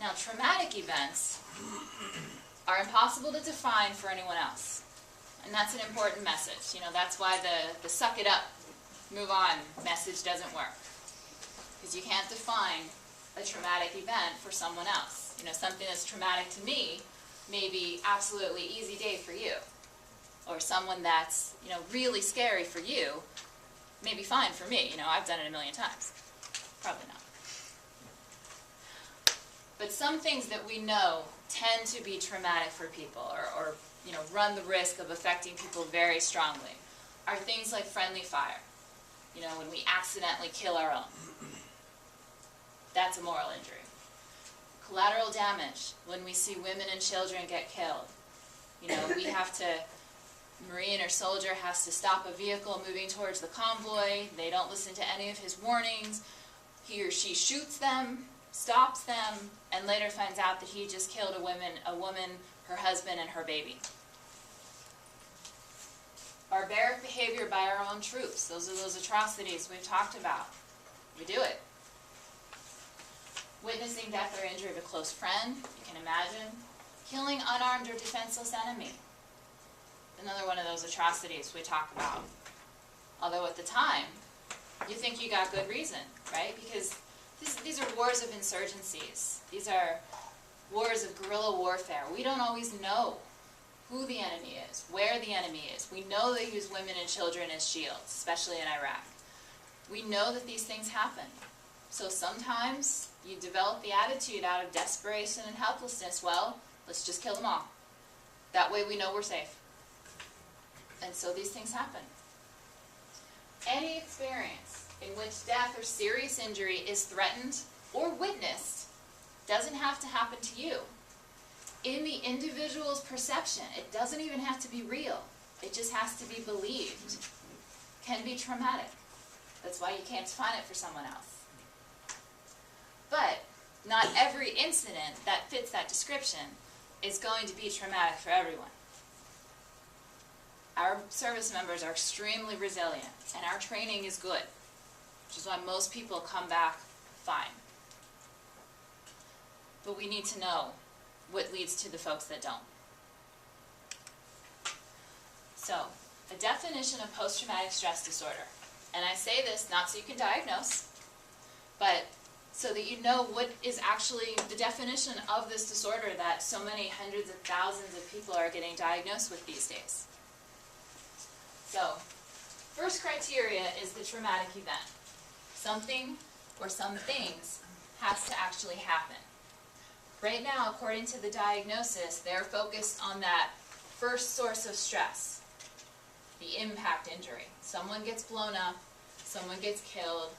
Now, traumatic events are impossible to define for anyone else. And that's an important message. You know, that's why the suck it up, move on message doesn't work. Because you can't define a traumatic event for someone else. You know, something that's traumatic to me may be absolutely easy day for you. Or someone that's, you know, really scary for you may be fine for me. You know, I've done it a million times. Probably not. But some things that we know tend to be traumatic for people, or you know, run the risk of affecting people very strongly, are things like friendly fire. You know, when we accidentally kill our own. That's a moral injury. Collateral damage, when we see women and children get killed. You know, we have to, Marine or soldier has to stop a vehicle moving towards the convoy. They don't listen to any of his warnings. He or she shoots them, stops them, and later finds out that he just killed a woman, her husband, and her baby. Barbaric behavior by our own troops. Those are those atrocities we've talked about. We do it. Witnessing death or injury of a close friend, you can imagine. Killing unarmed or defenseless enemy. Another one of those atrocities we talk about. Although at the time, you think you got good reason, right? Because these are wars of insurgencies. These are wars of guerrilla warfare. We don't always know who the enemy is, where the enemy is. We know they use women and children as shields, especially in Iraq. We know that these things happen. So sometimes you develop the attitude out of desperation and helplessness, well, let's just kill them all. That way we know we're safe. And so these things happen. Any experience in which death or serious injury is threatened or witnessed doesn't have to happen to you. In the individual's perception, it doesn't even have to be real. It just has to be believed. Can be traumatic. That's why you can't define it for someone else. But not every incident that fits that description is going to be traumatic for everyone. Our service members are extremely resilient, and our training is good, which is why most people come back fine. But we need to know what leads to the folks that don't. So, a definition of post-traumatic stress disorder. And I say this not so you can diagnose, but so that you know what is actually the definition of this disorder that so many hundreds of thousands of people are getting diagnosed with these days. So, first criteria is the traumatic event. Something or some things has to actually happen. Right now, according to the diagnosis, they're focused on that first source of stress, the impact injury. Someone gets blown up, someone gets killed,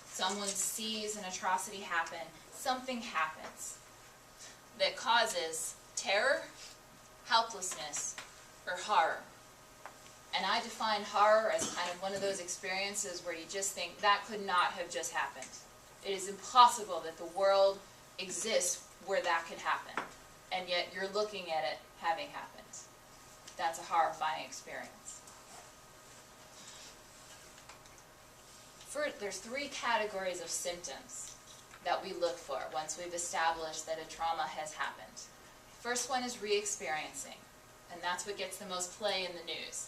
someone sees an atrocity happen, something happens that causes terror, helplessness, or horror. And I define horror as kind of one of those experiences where you just think, that could not have just happened. It is impossible that the world exists where that could happen. And yet you're looking at it having happened. That's a horrifying experience. There's 3 categories of symptoms that we look for once we've established that a trauma has happened. First one is re-experiencing, and that's what gets the most play in the news.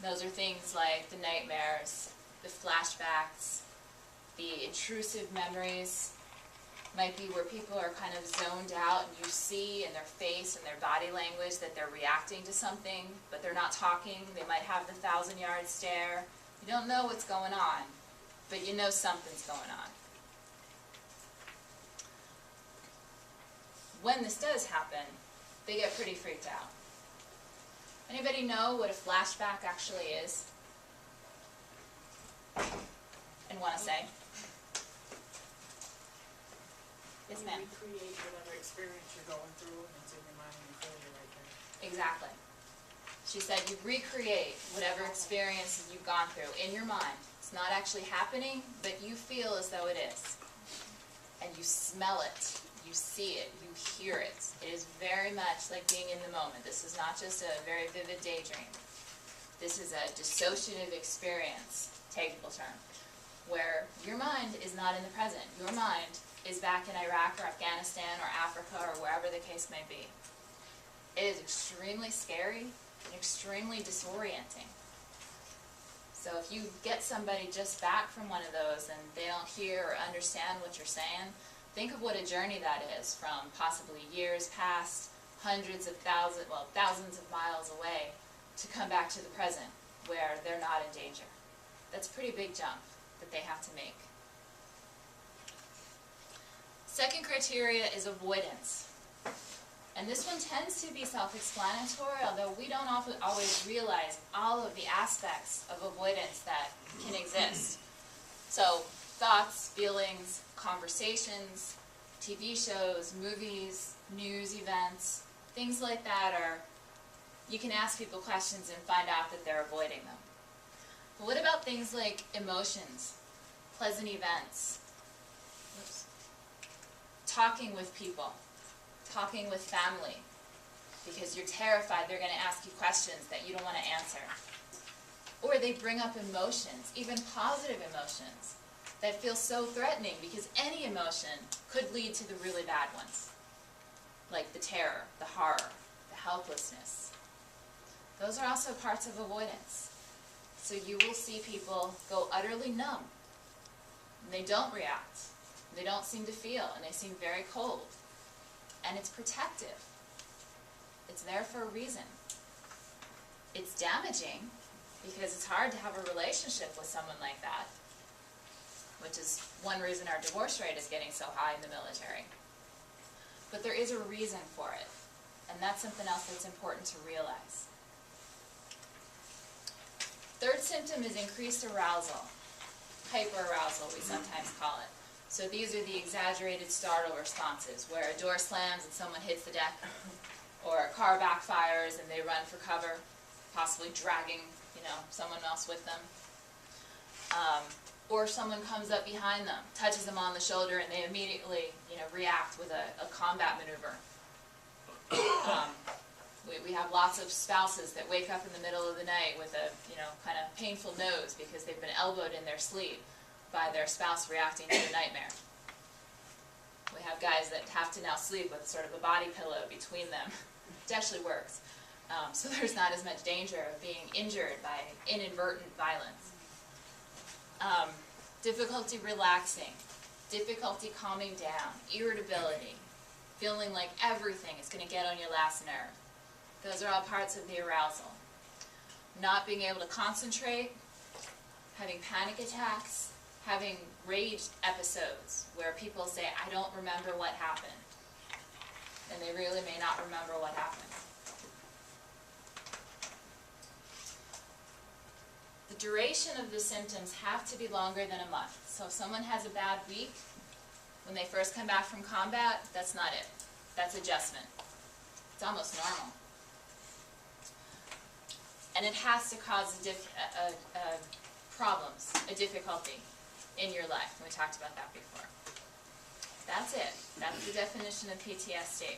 Those are things like the nightmares, the flashbacks, the intrusive memories. Might be where people are kind of zoned out and you see in their face and their body language that they're reacting to something, but they're not talking. They might have the 1,000-yard stare. You don't know what's going on, but you know something's going on. When this does happen, they get pretty freaked out. Anybody know what a flashback actually is? And want to say? Yes, ma'am. Recreate whatever experience you're going through, and it's in your mind and you feel it right there. Exactly. She said you recreate whatever experience you've gone through in your mind. It's not actually happening, but you feel as though it is. And you smell it, you see it, you hear it. It is very much like being in the moment. This is not just a very vivid daydream. This is a dissociative experience, technical term. where your mind is not in the present. Your mind is back in Iraq or Afghanistan or Africa or wherever the case may be. It is extremely scary and extremely disorienting. So if you get somebody just back from one of those and they don't hear or understand what you're saying, think of what a journey that is from possibly years past, hundreds of thousands, well, thousands of miles away to come back to the present where they're not in danger. That's a pretty big jump that they have to make. Second criteria is avoidance. And this one tends to be self-explanatory, although we don't often always realize all of the aspects of avoidance that can exist. So, thoughts, feelings, conversations, TV shows, movies, news events, things like that are, you can ask people questions and find out that they're avoiding them. But what about things like emotions, pleasant events, talking with people, talking with family, because you're terrified they're going to ask you questions that you don't want to answer. Or they bring up emotions, even positive emotions, that feel so threatening because any emotion could lead to the really bad ones, like the terror, the horror, the helplessness. Those are also parts of avoidance. So you will see people go utterly numb, and they don't react, they don't seem to feel, and they seem very cold. And it's protective. It's there for a reason. It's damaging because it's hard to have a relationship with someone like that, which is one reason our divorce rate is getting so high in the military. But there is a reason for it, and that's something else that's important to realize. Third symptom is increased arousal, hyperarousal we sometimes call it. So these are the exaggerated startle responses, where a door slams and someone hits the deck, or a car backfires and they run for cover, possibly dragging, someone else with them. Or someone comes up behind them, touches them on the shoulder, and they immediately, react with a combat maneuver. We have lots of spouses that wake up in the middle of the night with a, kind of painful nose because they've been elbowed in their sleep by their spouse reacting to a nightmare. We have guys that have to now sleep with sort of a body pillow between them. It actually works. So there's not as much danger of being injured by inadvertent violence. Difficulty relaxing, difficulty calming down, irritability, feeling like everything is going to get on your last nerve. Those are all parts of the arousal. Not being able to concentrate, having panic attacks, having rage episodes where people say, I don't remember what happened. And they really may not remember what happened. The duration of the symptoms have to be longer than a month. So if someone has a bad week, when they first come back from combat, that's not it. That's adjustment. It's almost normal. And it has to cause problems, a difficulty in your life. And we talked about that before. That's it. That's the definition of PTSD.